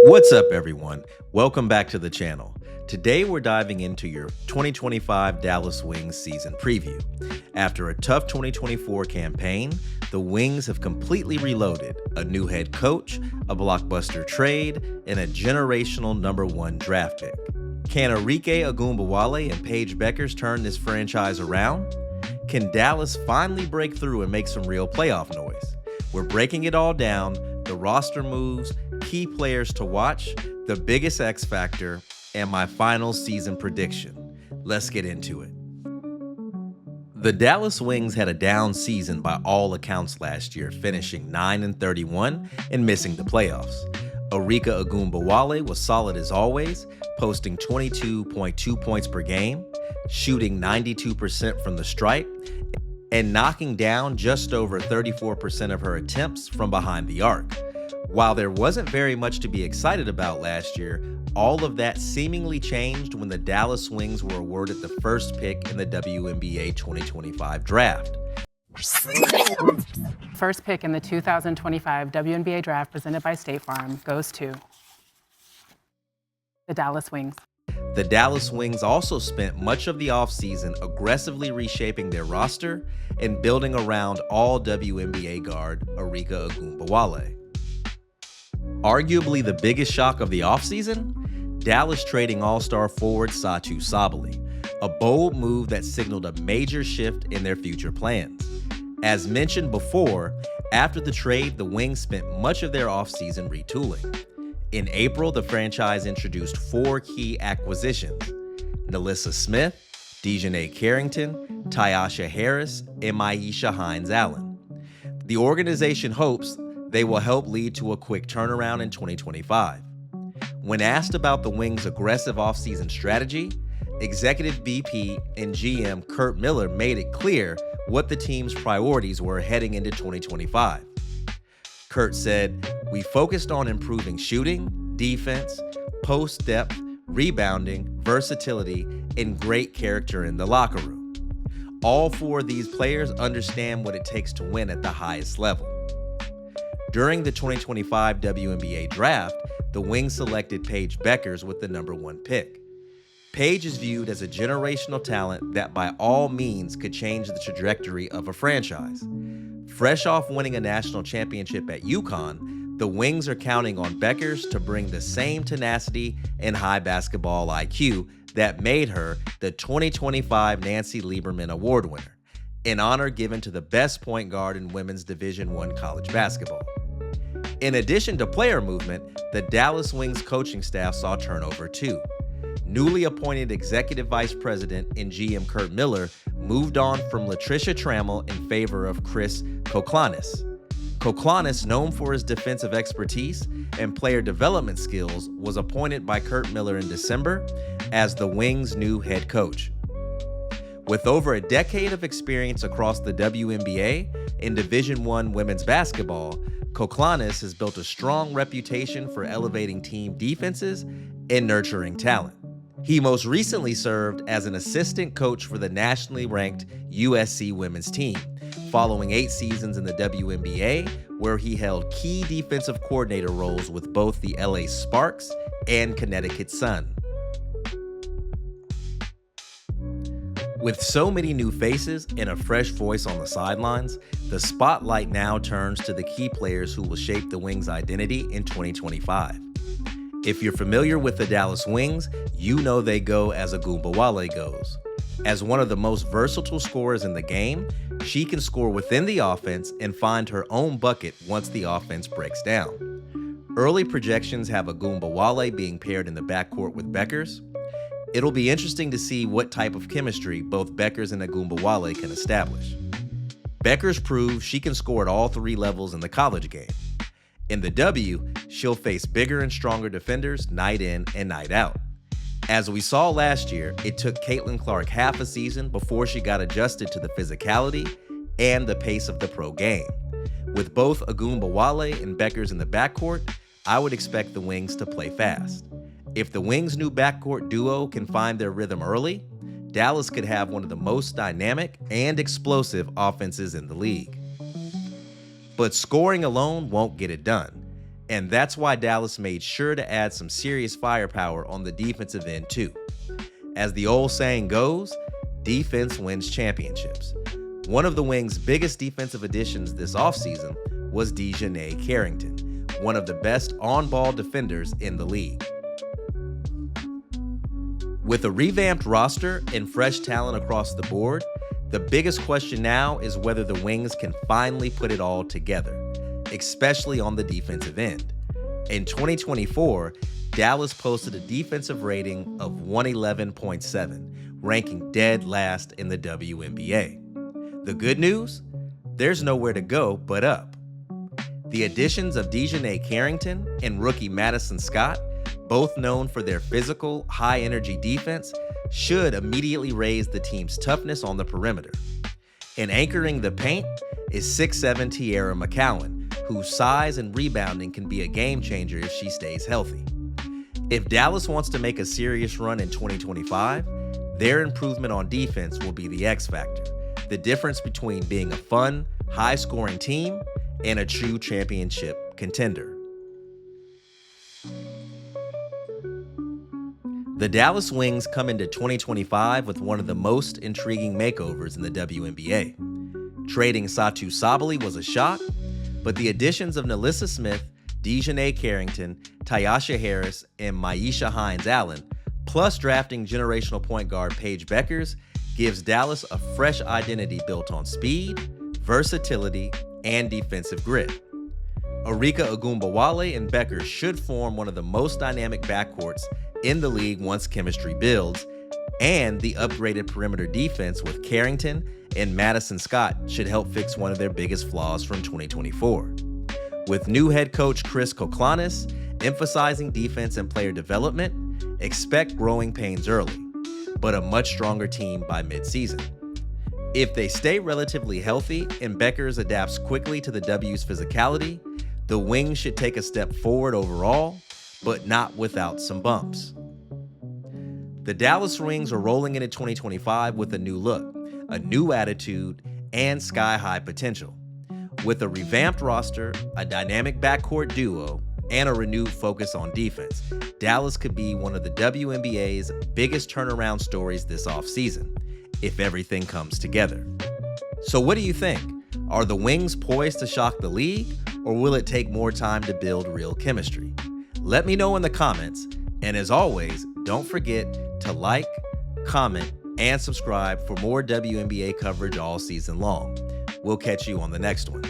What's up, everyone? Welcome back to the channel. Today we're diving into your 2025 Dallas Wings season preview. After a tough 2024 campaign, the Wings have completely reloaded, a new head coach, a blockbuster trade, and a generational #1 draft pick. Can Arike Ogunbowale and Paige Bueckers turn this franchise around? Can Dallas finally break through and make some real playoff noise? We're breaking it all down, the roster moves, key players to watch, the biggest X factor, and my final season prediction. Let's get into it. The Dallas Wings had a down season by all accounts last year, finishing 9-31 and missing the playoffs. Arike Ogunbowale was solid as always, posting 22.2 points per game, shooting 92% from the stripe, and knocking down just over 34% of her attempts from behind the arc. While there wasn't very much to be excited about last year, all of that seemingly changed when the Dallas Wings were awarded the first pick in the WNBA 2025 draft. First pick in the 2025 WNBA draft presented by State Farm goes to the Dallas Wings. The Dallas Wings also spent much of the offseason aggressively reshaping their roster and building around all WNBA guard Arike Ogunbowale. Arguably the biggest shock of the offseason, Dallas trading all-star forward Satou Sabally, a bold move that signaled a major shift in their future plans. As mentioned before, after the trade, the Wings spent much of their offseason retooling. In April, the franchise introduced 4 key acquisitions: Nalissa Smith, DiJonai Carrington, Tyasha Harris, and Myisha Hines-Allen. The organization hopes they will help lead to a quick turnaround in 2025. When asked about the Wings' aggressive offseason strategy, Executive VP and GM Curt Miller made it clear what the team's priorities were heading into 2025. Curt said, "We focused on improving shooting, defense, post depth, rebounding, versatility, and great character in the locker room. All 4 of these players understand what it takes to win at the highest level." During the 2025 WNBA draft, the Wings selected Paige Bueckers with the #1 pick. Paige is viewed as a generational talent that by all means could change the trajectory of a franchise. Fresh off winning a national championship at UConn, the Wings are counting on Bueckers to bring the same tenacity and high basketball IQ that made her the 2025 Nancy Lieberman Award winner, an honor given to the best point guard in women's Division I college basketball. In addition to player movement, the Dallas Wings coaching staff saw turnover too. Newly appointed Executive Vice President and GM Curt Miller moved on from Latricia Trammell in favor of Chris Koklanis. Koklanis, known for his defensive expertise and player development skills, was appointed by Curt Miller in December as the Wings' new head coach. With over a decade of experience across the WNBA and Division I women's basketball, Koklanis has built a strong reputation for elevating team defenses and nurturing talent. He most recently served as an assistant coach for the nationally ranked USC women's team, following 8 seasons in the WNBA, where he held key defensive coordinator roles with both the LA Sparks and Connecticut Sun. With so many new faces and a fresh voice on the sidelines, the spotlight now turns to the key players who will shape the Wings' identity in 2025. If you're familiar with the Dallas Wings, you know they go as Ogunbowale goes. As one of the most versatile scorers in the game, she can score within the offense and find her own bucket once the offense breaks down. Early projections have Ogunbowale being paired in the backcourt with Bueckers. It'll be interesting to see what type of chemistry both Bueckers and Ogunbowale can establish. Bueckers proves she can score at all 3 levels in the college game. In the W, she'll face bigger and stronger defenders night in and night out. As we saw last year, it took Caitlin Clark half a season before she got adjusted to the physicality and the pace of the pro game. With both Ogunbowale and Bueckers in the backcourt, I would expect the Wings to play fast. If the Wings' new backcourt duo can find their rhythm early, Dallas could have one of the most dynamic and explosive offenses in the league. But scoring alone won't get it done. And that's why Dallas made sure to add some serious firepower on the defensive end too. As the old saying goes, defense wins championships. One of the Wings' biggest defensive additions this offseason was DiJonai Carrington, one of the best on-ball defenders in the league. With a revamped roster and fresh talent across the board, the biggest question now is whether the Wings can finally put it all together, especially on the defensive end. In 2024, Dallas posted a defensive rating of 111.7, ranking dead last in the WNBA. The good news? There's nowhere to go but up. The additions of DiJonai Carrington and rookie Madison Scott, both known for their physical, high-energy defense, should immediately raise the team's toughness on the perimeter. And anchoring the paint is 6'7" Tiara McCowan, whose size and rebounding can be a game-changer if she stays healthy. If Dallas wants to make a serious run in 2025, their improvement on defense will be the X factor, the difference between being a fun, high-scoring team and a true championship contender. The Dallas Wings come into 2025 with one of the most intriguing makeovers in the WNBA. Trading Satou Sabally was a shock, but the additions of Nalissa Smith, DiJonai Carrington, Tyasha Harris, and Myisha Hines-Allen, plus drafting generational point guard Paige Bueckers, gives Dallas a fresh identity built on speed, versatility, and defensive grit. Arike Ogunbowale and Bueckers should form one of the most dynamic backcourts in the league once chemistry builds, and the upgraded perimeter defense with Carrington and Madison Scott should help fix one of their biggest flaws from 2024. With new head coach Chris Koklanis emphasizing defense and player development, expect growing pains early, but a much stronger team by midseason. If they stay relatively healthy and Bueckers adapts quickly to the W's physicality, the Wings should take a step forward overall, but not without some bumps. The Dallas Wings are rolling into 2025 with a new look, a new attitude, and sky-high potential. With a revamped roster, a dynamic backcourt duo, and a renewed focus on defense, Dallas could be one of the WNBA's biggest turnaround stories this offseason, if everything comes together. So what do you think? Are the Wings poised to shock the league, or will it take more time to build real chemistry? Let me know in the comments, and as always, don't forget to like, comment, and subscribe for more WNBA coverage all season long. We'll catch you on the next one.